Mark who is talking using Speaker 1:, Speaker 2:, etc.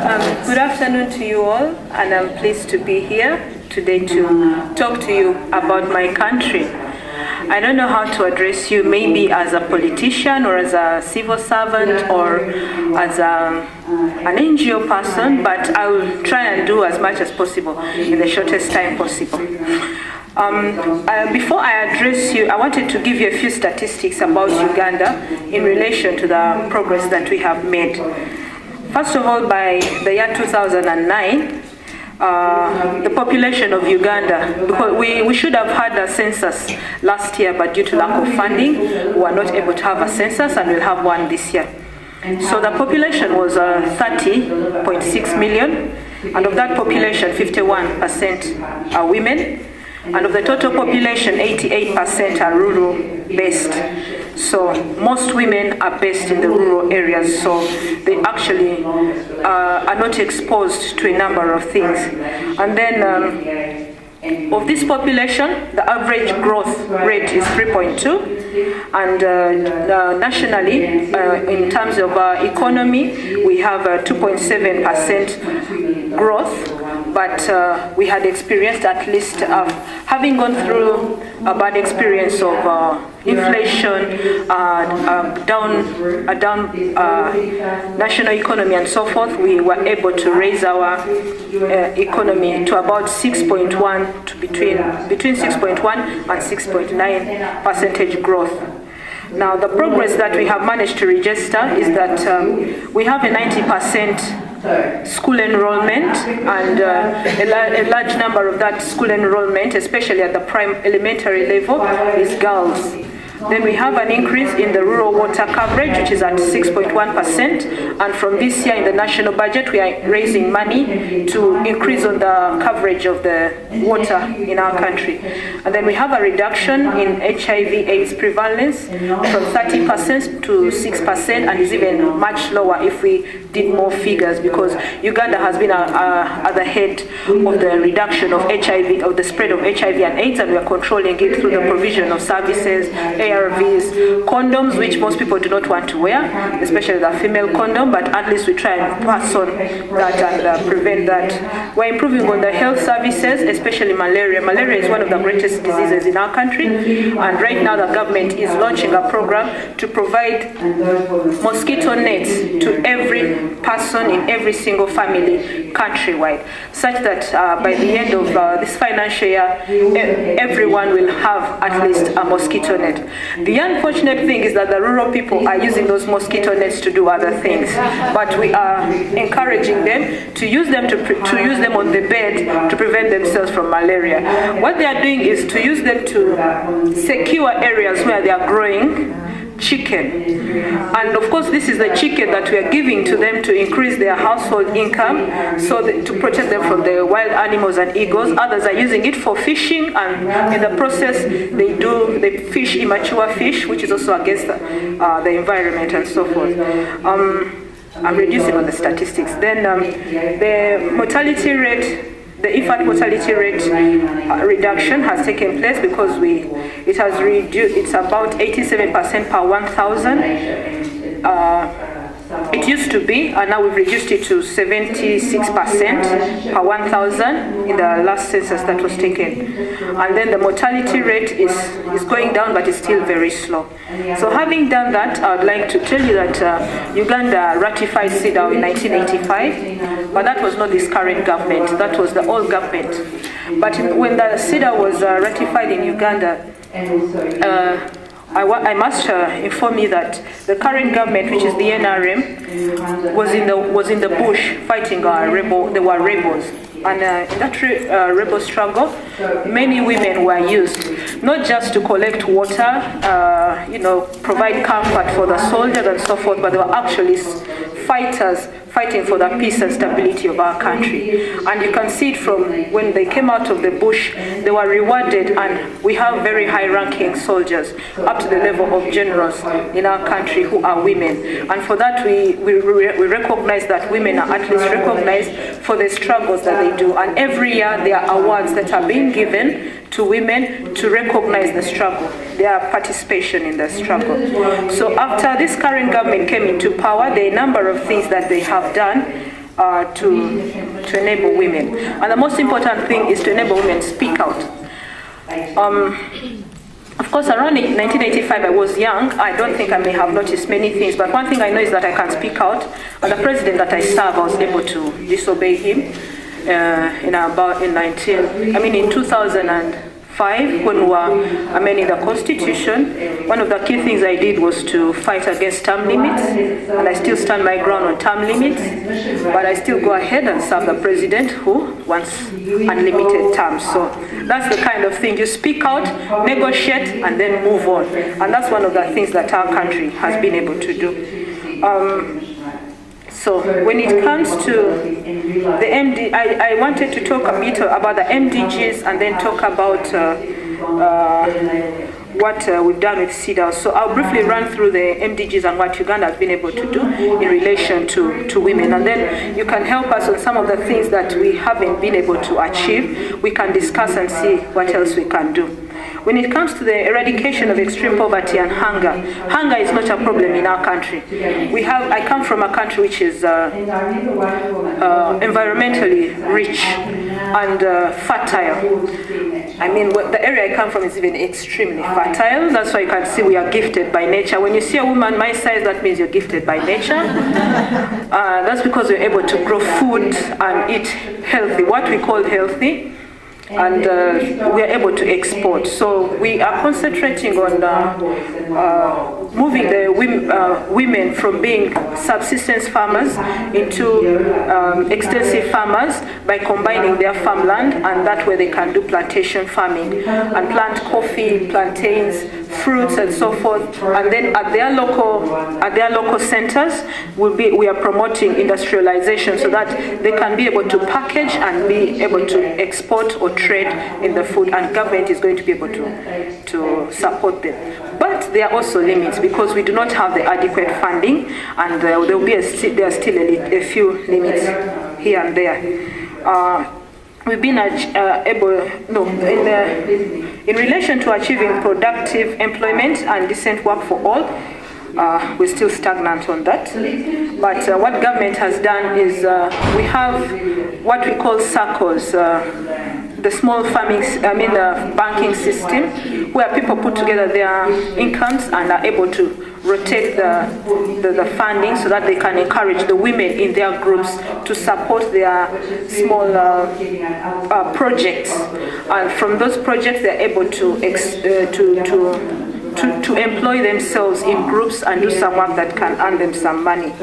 Speaker 1: Good afternoon to you all, and I'm pleased to be here today to talk to you about my country. I don't know how to address you, maybe as a politician or as a civil servant or as an NGO person, but I will try and do as much as possible in the shortest time possible. Before I address you, I wanted to give you a few statistics about Uganda in relation to the progress that we have made. First of all, by the year 2009, the population of Uganda, because we should have had a census last year, but due to lack of funding, we were not able to have a census, and we'll have one this year. So the population was 30.6 million, and of that population, 51% are women, and of the total population, 88% are rural-based. So most women are based in the rural areas, so they actually are not exposed to a number of things. And then of this population, the average growth rate is 3.2, and nationally, in terms of economy, we have 2.7% growth. But we had experienced, at least having gone through a bad experience of inflation, down national economy and so forth, we were able to raise our economy to about 6.1 to between 6.1 and 6.9 percentage growth. Now, the progress that we have managed to register is that we have a 90% school enrollment, and a large number of that school enrollment, especially at the elementary level, is girls. Then we have an increase in the rural water coverage, which is at 6.1%, and from this year in the national budget, we are raising money to increase on the coverage of the water in our country. And then we have a reduction in HIV/AIDS prevalence from 30% to 6%, and is even much lower if we did more figures, because Uganda has been at the head of the reduction of HIV, of the spread of HIV and AIDS, and we are controlling it through the provision of services, ARVs, condoms, which most people do not want to wear, especially the female condom, but at least we try and pass on that and prevent that. We're improving on the health services, especially malaria. Malaria is one of the greatest diseases in our country, and right now the government is launching a program to provide mosquito nets to every person in every single family countrywide, such that by the end of this financial year, everyone will have at least a mosquito net. The unfortunate thing is that the rural people are using those mosquito nets to do other things, but we are encouraging them to use them to use them on the bed to prevent themselves from malaria. What they are doing is to use them to secure areas where they are growing chicken, and of course this is the chicken that we are giving to them to increase their household income, so that, to protect them from the wild animals and eagles. Others are using it for fishing, and in the process they fish immature fish, which is also against the environment and so forth. I'm reducing on the statistics. Then the mortality rate, the infant mortality rate reduction has taken place, because it has reduced. It's about 87% per 1,000. It used to be, and now we've reduced it to 76% per 1,000 in the last census that was taken. And then the mortality rate is going down, but it's still very slow. So having done that, I would like to tell you that Uganda ratified CEDAW in 1985, but that was not this current government, that was the old government. But when the CEDAW was ratified in Uganda, I must inform you that the current government, which is the NRM, was in the bush fighting There were rebels, and in that rebel struggle, many women were used not just to collect water, provide comfort for the soldiers and so forth, but they were actually fighters fighting for the peace and stability of our country. And you can see it from when they came out of the bush, they were rewarded, and we have very high-ranking soldiers, up to the level of generals in our country, who are women. And for that, we recognize that women are at least recognized for the struggles that they do. And every year, there are awards that are being given to women to recognize the struggle, their participation in the struggle. So after this current government came into power, there are a number of things that they have done to enable women. And the most important thing is to enable women to speak out. Of course, around 1985, I was young. I don't think I may have noticed many things, but one thing I know is that I can speak out. And the president that I serve, I was able to disobey him in 2005, when we were amending the Constitution. One of the key things I did was to fight against term limits, and I still stand my ground on term limits, but I still go ahead and serve the president who wants unlimited terms. So that's the kind of thing. You speak out, negotiate, and then move on. And that's one of the things that our country has been able to do. So when it comes to the MD, I wanted to talk a bit about the MDGs and then talk about what we've done with CEDAW. So I'll briefly run through the MDGs and what Uganda has been able to do in relation to women. And then you can help us on some of the things that we haven't been able to achieve. We can discuss and see what else we can do. When it comes to the eradication of extreme poverty and hunger, hunger is not a problem in our country. I come from a country which is environmentally rich and fertile. I mean, the area I come from is even extremely fertile. That's why you can see we are gifted by nature. When you see a woman my size, that means you're gifted by nature. That's because we're able to grow food and eat healthy, what we call healthy. And we are able to export. So we are concentrating on moving the women from being subsistence farmers into extensive farmers by combining their farmland, and that way they can do plantation farming and plant coffee, plantains, fruits, and so forth. And then at their local centers, we are promoting industrialization so that they can be able to package and be able to export or trade in the food, and government is going to be able to support them. But there are also limits because we do not have the adequate funding, and there are still a few limits here and there. We've been in relation to achieving productive employment and decent work for all. We're still stagnant on that. But what government has done is we have what we call SACCOs, the small the banking system, where people put together their incomes and are able to rotate the funding so that they can encourage the women in their groups to support their small projects. And from those projects, they're able to employ themselves in groups and do some work that can earn them some money.